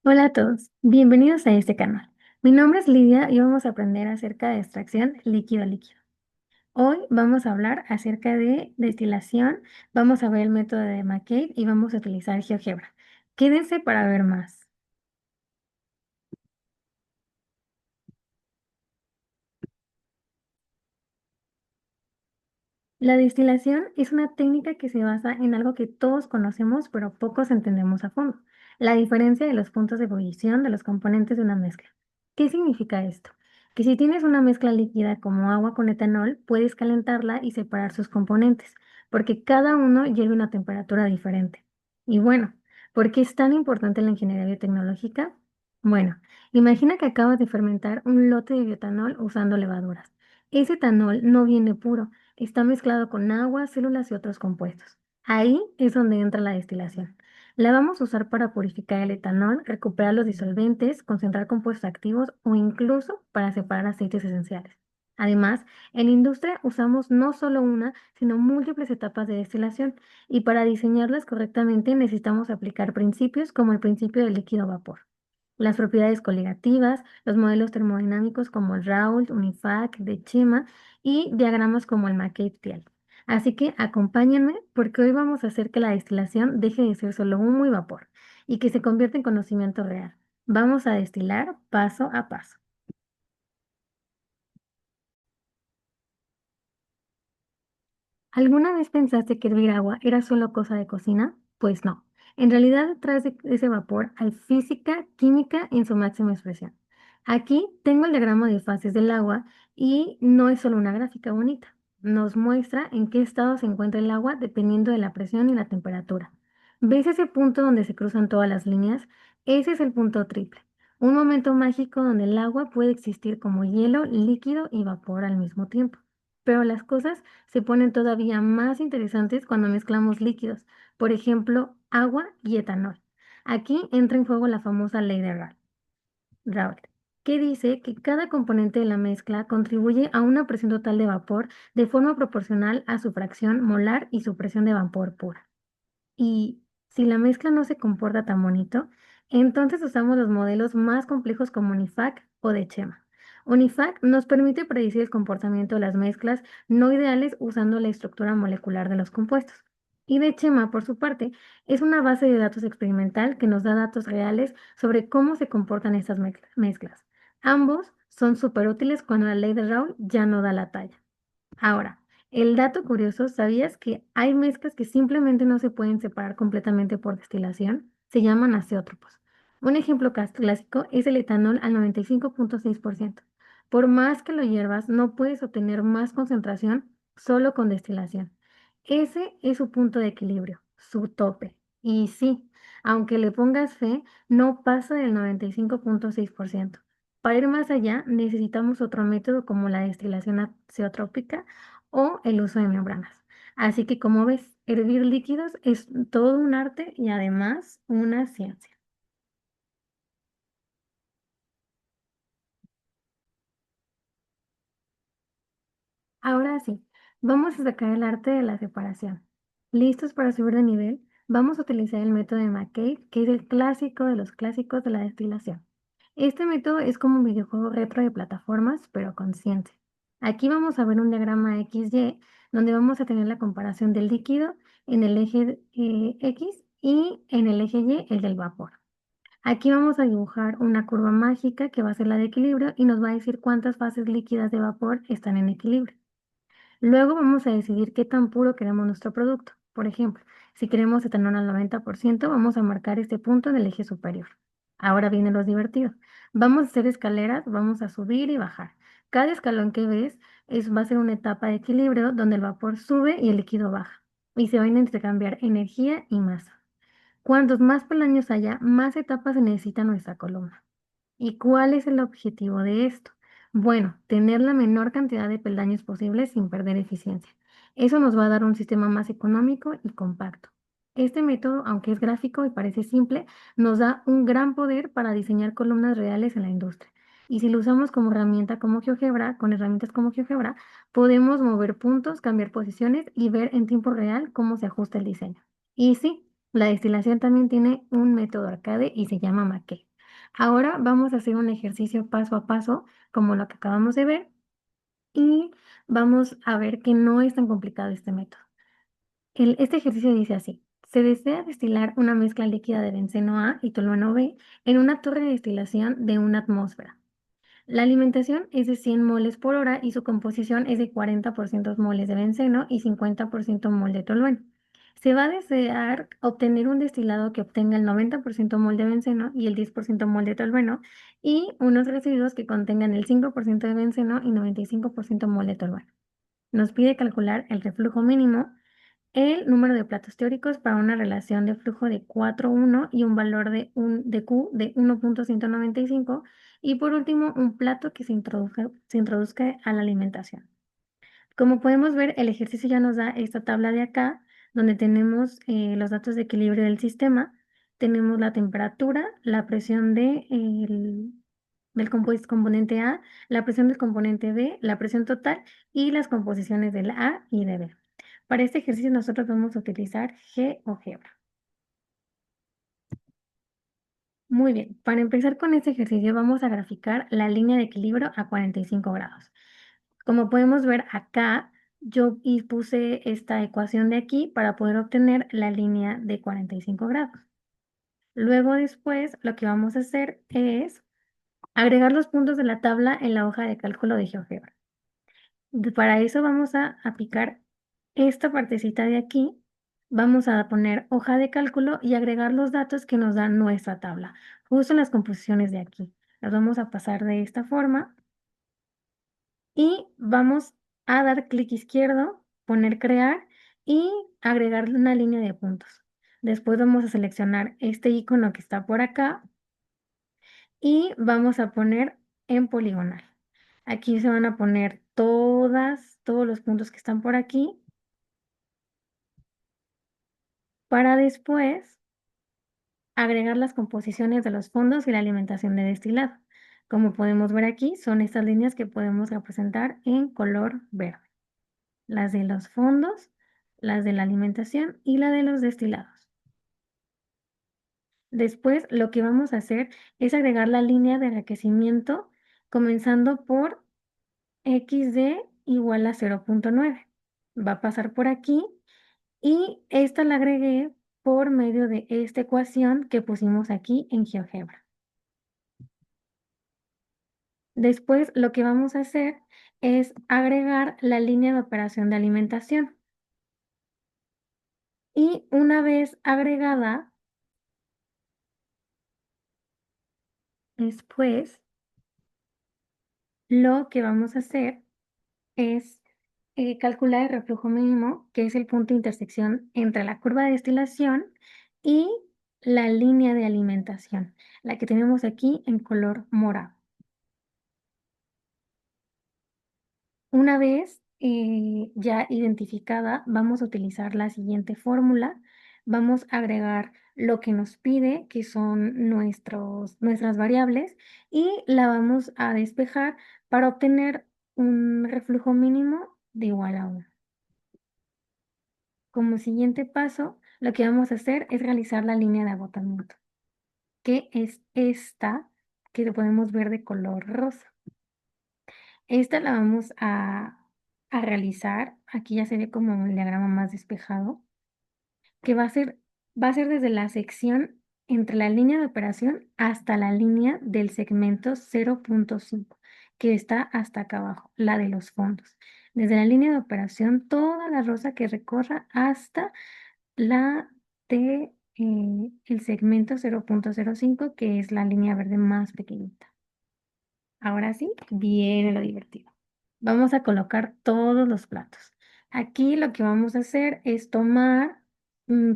Hola a todos, bienvenidos a este canal. Mi nombre es Lidia y vamos a aprender acerca de extracción líquido-líquido. Hoy vamos a hablar acerca de destilación, vamos a ver el método de McCabe y vamos a utilizar GeoGebra. Quédense para ver más. La destilación es una técnica que se basa en algo que todos conocemos pero pocos entendemos a fondo, la diferencia de los puntos de ebullición de los componentes de una mezcla. ¿Qué significa esto? Que si tienes una mezcla líquida como agua con etanol, puedes calentarla y separar sus componentes, porque cada uno lleva una temperatura diferente. Y bueno, ¿por qué es tan importante la ingeniería biotecnológica? Bueno, imagina que acabas de fermentar un lote de bioetanol usando levaduras. Ese etanol no viene puro, está mezclado con agua, células y otros compuestos. Ahí es donde entra la destilación. La vamos a usar para purificar el etanol, recuperar los disolventes, concentrar compuestos activos o incluso para separar aceites esenciales. Además, en la industria usamos no solo una, sino múltiples etapas de destilación y para diseñarlas correctamente necesitamos aplicar principios como el principio del líquido vapor. Las propiedades coligativas, los modelos termodinámicos como el Raoult, Unifac, de Chema y diagramas como el McCabe-Thiele. Así que acompáñenme porque hoy vamos a hacer que la destilación deje de ser solo humo y vapor y que se convierta en conocimiento real. Vamos a destilar paso a paso. ¿Alguna vez pensaste que hervir agua era solo cosa de cocina? Pues no. En realidad, detrás de ese vapor hay física, química en su máxima expresión. Aquí tengo el diagrama de fases del agua y no es solo una gráfica bonita. Nos muestra en qué estado se encuentra el agua dependiendo de la presión y la temperatura. ¿Ves ese punto donde se cruzan todas las líneas? Ese es el punto triple. Un momento mágico donde el agua puede existir como hielo, líquido y vapor al mismo tiempo. Pero las cosas se ponen todavía más interesantes cuando mezclamos líquidos, por ejemplo, agua y etanol. Aquí entra en juego la famosa ley de Raoult, que dice que cada componente de la mezcla contribuye a una presión total de vapor de forma proporcional a su fracción molar y su presión de vapor pura. Y si la mezcla no se comporta tan bonito, entonces usamos los modelos más complejos como Unifac o de Chema. Unifac nos permite predecir el comportamiento de las mezclas no ideales usando la estructura molecular de los compuestos. Y de Chema, por su parte, es una base de datos experimental que nos da datos reales sobre cómo se comportan estas mezclas. Ambos son súper útiles cuando la ley de Raoult ya no da la talla. Ahora, el dato curioso, ¿sabías que hay mezclas que simplemente no se pueden separar completamente por destilación? Se llaman azeótropos. Un ejemplo clásico es el etanol al 95,6%. Por más que lo hiervas, no puedes obtener más concentración solo con destilación. Ese es su punto de equilibrio, su tope. Y sí, aunque le pongas fe, no pasa del 95,6%. Para ir más allá, necesitamos otro método como la destilación azeotrópica o el uso de membranas. Así que como ves, hervir líquidos es todo un arte y además una ciencia. Ahora sí, vamos a sacar el arte de la separación. ¿Listos para subir de nivel? Vamos a utilizar el método de McCabe, que es el clásico de los clásicos de la destilación. Este método es como un videojuego retro de plataformas, pero con ciencia. Aquí vamos a ver un diagrama XY, donde vamos a tener la comparación del líquido en el eje X y en el eje Y el del vapor. Aquí vamos a dibujar una curva mágica que va a ser la de equilibrio y nos va a decir cuántas fases líquidas de vapor están en equilibrio. Luego vamos a decidir qué tan puro queremos nuestro producto. Por ejemplo, si queremos etanol al 90%, vamos a marcar este punto en el eje superior. Ahora viene lo divertido. Vamos a hacer escaleras, vamos a subir y bajar. Cada escalón que ves va a ser una etapa de equilibrio donde el vapor sube y el líquido baja. Y se van a intercambiar energía y masa. Cuantos más peldaños haya, más etapas se necesita nuestra columna. ¿Y cuál es el objetivo de esto? Bueno, tener la menor cantidad de peldaños posible sin perder eficiencia. Eso nos va a dar un sistema más económico y compacto. Este método, aunque es gráfico y parece simple, nos da un gran poder para diseñar columnas reales en la industria. Y si lo usamos como herramienta como GeoGebra, con herramientas como GeoGebra, podemos mover puntos, cambiar posiciones y ver en tiempo real cómo se ajusta el diseño. Y sí, la destilación también tiene un método arcade y se llama McCabe. Ahora vamos a hacer un ejercicio paso a paso, como lo que acabamos de ver, y vamos a ver que no es tan complicado este método. Este ejercicio dice así: se desea destilar una mezcla líquida de benceno A y tolueno B en una torre de destilación de una atmósfera. La alimentación es de 100 moles por hora y su composición es de 40% moles de benceno y 50% mol de tolueno. Se va a desear obtener un destilado que obtenga el 90% mol de benceno y el 10% mol de tolueno y unos residuos que contengan el 5% de benceno y 95% mol de tolueno. Nos pide calcular el reflujo mínimo, el número de platos teóricos para una relación de flujo de 4:1 y un valor de Q de 1.195 y por último un plato que se introduzca a la alimentación. Como podemos ver, el ejercicio ya nos da esta tabla de acá, donde tenemos los datos de equilibrio del sistema, tenemos la temperatura, la presión del componente A, la presión del componente B, la presión total y las composiciones del A y de B. Para este ejercicio nosotros vamos a utilizar GeoGebra. Muy bien, para empezar con este ejercicio vamos a graficar la línea de equilibrio a 45 grados. Como podemos ver acá, yo puse esta ecuación de aquí para poder obtener la línea de 45 grados. Luego después lo que vamos a hacer es agregar los puntos de la tabla en la hoja de cálculo de GeoGebra. Para eso vamos a picar esta partecita de aquí, vamos a poner hoja de cálculo y agregar los datos que nos da nuestra tabla, justo en las composiciones de aquí. Las vamos a pasar de esta forma y vamos a dar clic izquierdo, poner crear y agregar una línea de puntos. Después vamos a seleccionar este icono que está por acá y vamos a poner en poligonal. Aquí se van a poner todos los puntos que están por aquí para después agregar las composiciones de los fondos y la alimentación de destilado. Como podemos ver aquí, son estas líneas que podemos representar en color verde. Las de los fondos, las de la alimentación y la de los destilados. Después, lo que vamos a hacer es agregar la línea de enriquecimiento comenzando por XD igual a 0.9. Va a pasar por aquí y esta la agregué por medio de esta ecuación que pusimos aquí en GeoGebra. Después lo que vamos a hacer es agregar la línea de operación de alimentación. Y una vez agregada, después lo que vamos a hacer es calcular el reflujo mínimo, que es el punto de intersección entre la curva de destilación y la línea de alimentación, la que tenemos aquí en color morado. Una vez ya identificada, vamos a utilizar la siguiente fórmula. Vamos a agregar lo que nos pide, que son nuestras variables, y la vamos a despejar para obtener un reflujo mínimo de igual a 1. Como siguiente paso, lo que vamos a hacer es realizar la línea de agotamiento, que es esta que lo podemos ver de color rosa. Esta la vamos a realizar, aquí ya se ve como un diagrama más despejado, que va a ser desde la sección entre la línea de operación hasta la línea del segmento 0.5, que está hasta acá abajo, la de los fondos. Desde la línea de operación, toda la rosa que recorra hasta la de el segmento 0.05, que es la línea verde más pequeñita. Ahora sí, viene lo divertido. Vamos a colocar todos los platos. Aquí lo que vamos a hacer es tomar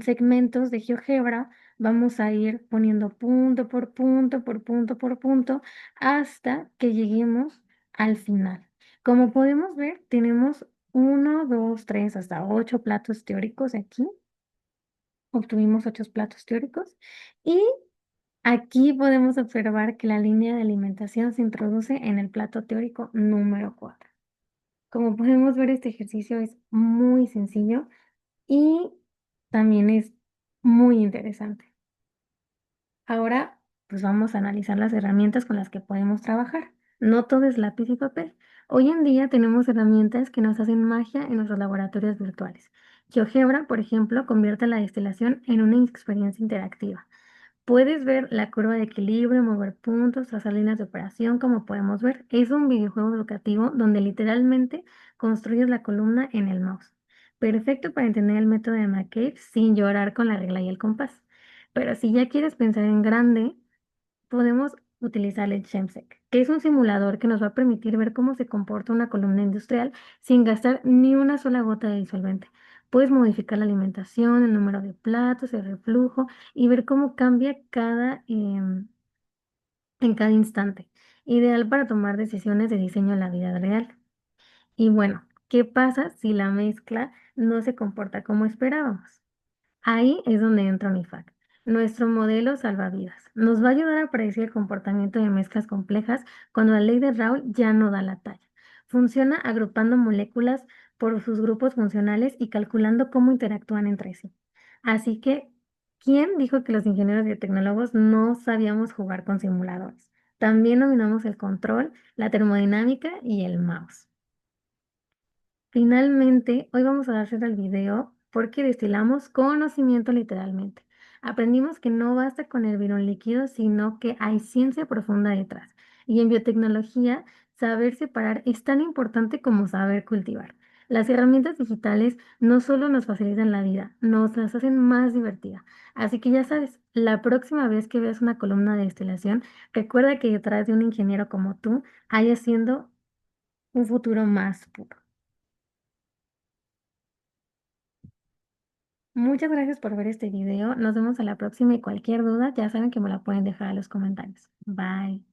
segmentos de GeoGebra. Vamos a ir poniendo punto por punto, por punto por punto, hasta que lleguemos al final. Como podemos ver, tenemos 1, 2, 3, hasta 8 platos teóricos aquí. Obtuvimos 8 platos teóricos y aquí podemos observar que la línea de alimentación se introduce en el plato teórico número 4. Como podemos ver, este ejercicio es muy sencillo y también es muy interesante. Ahora pues vamos a analizar las herramientas con las que podemos trabajar. No todo es lápiz y papel. Hoy en día tenemos herramientas que nos hacen magia en nuestros laboratorios virtuales. GeoGebra, por ejemplo, convierte la destilación en una experiencia interactiva. Puedes ver la curva de equilibrio, mover puntos, trazar líneas de operación, como podemos ver. Es un videojuego educativo donde literalmente construyes la columna en el mouse. Perfecto para entender el método de McCabe sin llorar con la regla y el compás. Pero si ya quieres pensar en grande, podemos utilizar el Chemsec, que es un simulador que nos va a permitir ver cómo se comporta una columna industrial sin gastar ni una sola gota de disolvente. Puedes modificar la alimentación, el número de platos, el reflujo y ver cómo cambia en cada instante. Ideal para tomar decisiones de diseño en la vida real. Y bueno, ¿qué pasa si la mezcla no se comporta como esperábamos? Ahí es donde entra MIFAC, nuestro modelo salvavidas. Nos va a ayudar a predecir el comportamiento de mezclas complejas cuando la ley de Raoult ya no da la talla. Funciona agrupando moléculas por sus grupos funcionales y calculando cómo interactúan entre sí. Así que, ¿quién dijo que los ingenieros biotecnólogos no sabíamos jugar con simuladores? También dominamos el control, la termodinámica y el mouse. Finalmente, hoy vamos a dar cierre al video porque destilamos conocimiento literalmente. Aprendimos que no basta con hervir un líquido, sino que hay ciencia profunda detrás. Y en biotecnología, saber separar es tan importante como saber cultivar. Las herramientas digitales no solo nos facilitan la vida, nos las hacen más divertida. Así que ya sabes, la próxima vez que veas una columna de destilación, recuerda que detrás de un ingeniero como tú hay haciendo un futuro más puro. Muchas gracias por ver este video. Nos vemos a la próxima y cualquier duda ya saben que me la pueden dejar en los comentarios. Bye.